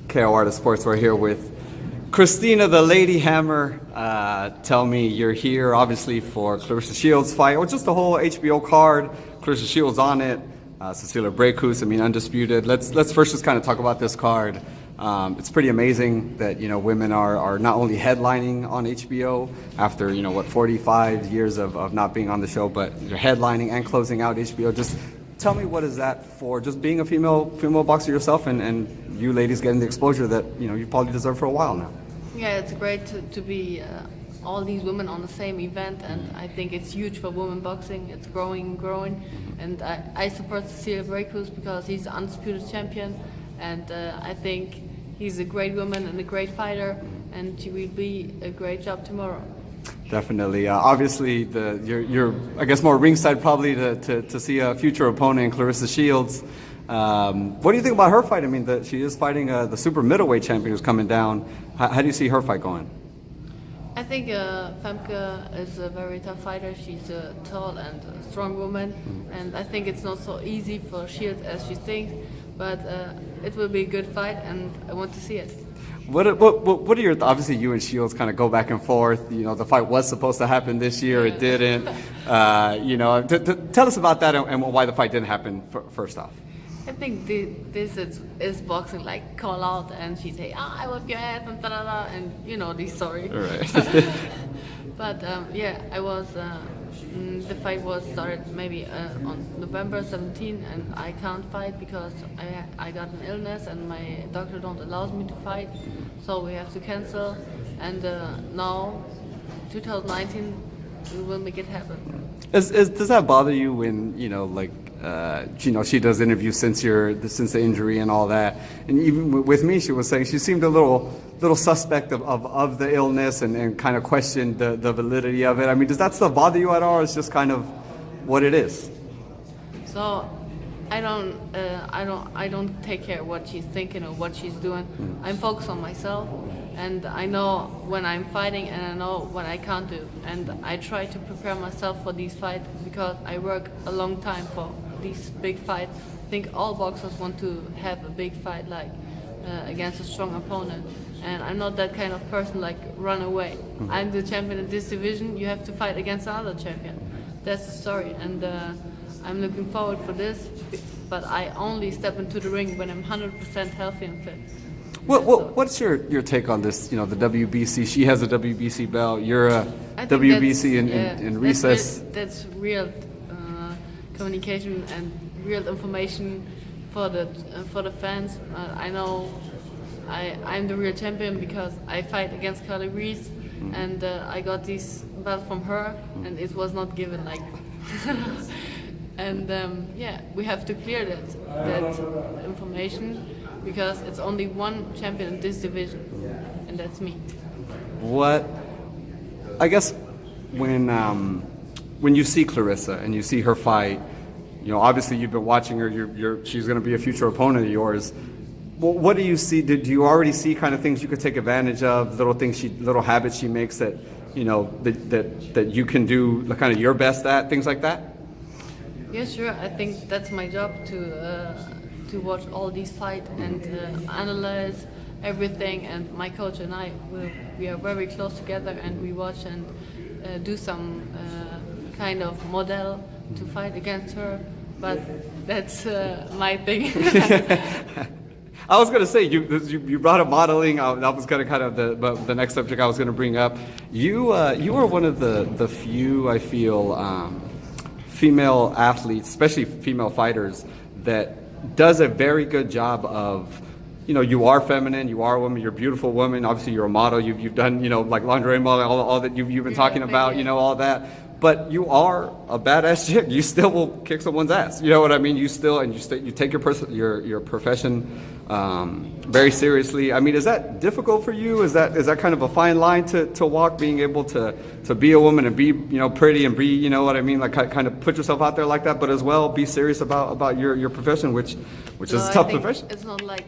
KO Artist Sports. We're here with Christina, the Lady Hammer. Tell me, you're here obviously for Claressa Sheilds' fight, or just the whole HBO card. Claressa Sheilds on it, Cecilia Brækhus, undisputed. Let's first just kind of talk about this card. It's pretty amazing that women are not only headlining on HBO after 45 years of not being on the show, but you're headlining and closing out HBO. Just tell me, what is that for? Just being a female boxer yourself, and you ladies getting the exposure that you probably deserve for a while now. Yeah, it's great to be all these women on the same event, and I think it's huge for women boxing. It's growing, and I support Cecilia Brækhus because he's the undisputed champion, and I think he's a great woman and a great fighter, and she will be a great job tomorrow. Definitely. Obviously, you're I guess more ringside probably to see a future opponent in Claressa Sheilds. What do you think about her fight? I mean, she is fighting the super middleweight champion who's coming down. How do you see her fight going? I think Femke is a very tough fighter. She's a tall and strong woman, and I think it's not so easy for Sheilds as she thinks, but it will be a good fight, and I want to see it. What are your obviously you and Sheilds kind of go back and forth. The fight was supposed to happen this year, it didn't. Tell us about that and why the fight didn't happen first off. I think this is boxing, like call out and she say, I whip your ass and da-da-da, and this story. All right. But yeah, I was, the fight was started maybe on November 17, and I can't fight because I got an illness and my doctor don't allow me to fight, so we have to cancel, and now 2019 we will make it happen. Does that bother you when she does interviews since the injury and all that, and even with me, she was saying she seemed a little suspect of the illness and kind of questioned the validity of it. I mean, does that stuff bother you at all, or it's just kind of what it is? So I don't take care of what she's thinking or what she's doing. I'm focused on myself, and I know when I'm fighting and I know what I can't do, and I try to prepare myself for these fights because I work a long time for these big fights. I think all boxers want to have a big fight, like against a strong opponent, and I'm not that kind of person like run away. I'm the champion in this division, you have to fight against another champion. That's the story, and I'm looking forward for this, but I only step into the ring when I'm 100% healthy and fit. What's your take on this? The WBC. She has a WBC belt. You're a WBC in recess. That's real communication and real information for the fans. I know I'm the real champion because I fight against Carly Reese, and I got this belt from her, and it was not given like. And yeah, we have to clear that information because it's only one champion in this division, and that's me. I guess when you see Claressa and you see her fight, obviously you've been watching her. She's going to be a future opponent of yours. What do you see? Do you already see kind of things you could take advantage of? Little habits she makes that that you can do kind of your best at, things like that? Yeah, sure. I think that's my job to watch all these fights and analyze everything. And my coach and I, we are very close together, and we watch and do some kind of model to fight against her. But that's my thing. I was going to say, you brought up modeling. That was going to kind of the next subject I was going to bring up. You are one of the few, I feel, female athletes, especially female fighters, that does a very good job of, you are feminine, you are a woman, you're a beautiful woman. Obviously, you're a model. You've done, like lingerie modeling, all that you've been talking about, all that. But you are a badass chick. You still will kick someone's ass. You know what I mean? You take your profession very seriously. I mean, is that difficult for you? Is that kind of a fine line to walk, being able to be a woman and be pretty and be what I mean, like kind of put yourself out there like that, but as well be serious about your profession, which is a tough profession. It's not like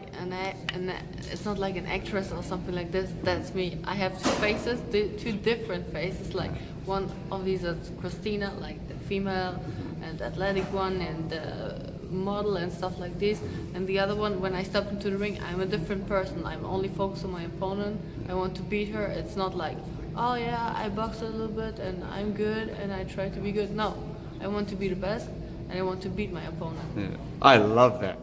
it's not like an actress or something like this. That's me. I have two faces, two different faces. Like one of these is Christina, like the female and athletic one, and model and stuff like this. And the other one, when I step into the ring, I'm a different person. I'm only focused on my opponent. I want to beat her. It's not like, oh yeah, I boxed a little bit and I'm good and I try to be good. No, I want to be the best and I want to beat my opponent. Yeah. I love that.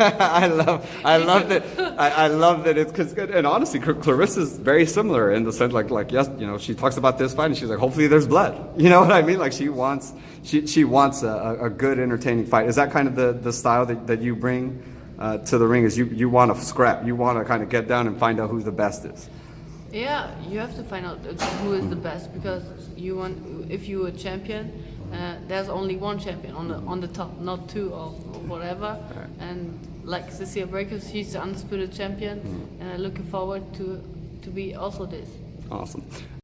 I love that. I love that it's because, and honestly, Clarissa's very similar in the sense, like yes, you know, she talks about this fight and she's like, hopefully there's blood. You know what I mean? Like she wants a good, entertaining fight. Is that kind of the style that you bring to the ring? Is you want to scrap? You want to kind of get down and find out who the best is? Yeah, you have to find out who is the best because if you're a champion, there's only one champion on the top, not two or whatever. Right. And like Cecilia Breakers, she's the undisputed champion, and I'm looking forward to be also this. Awesome.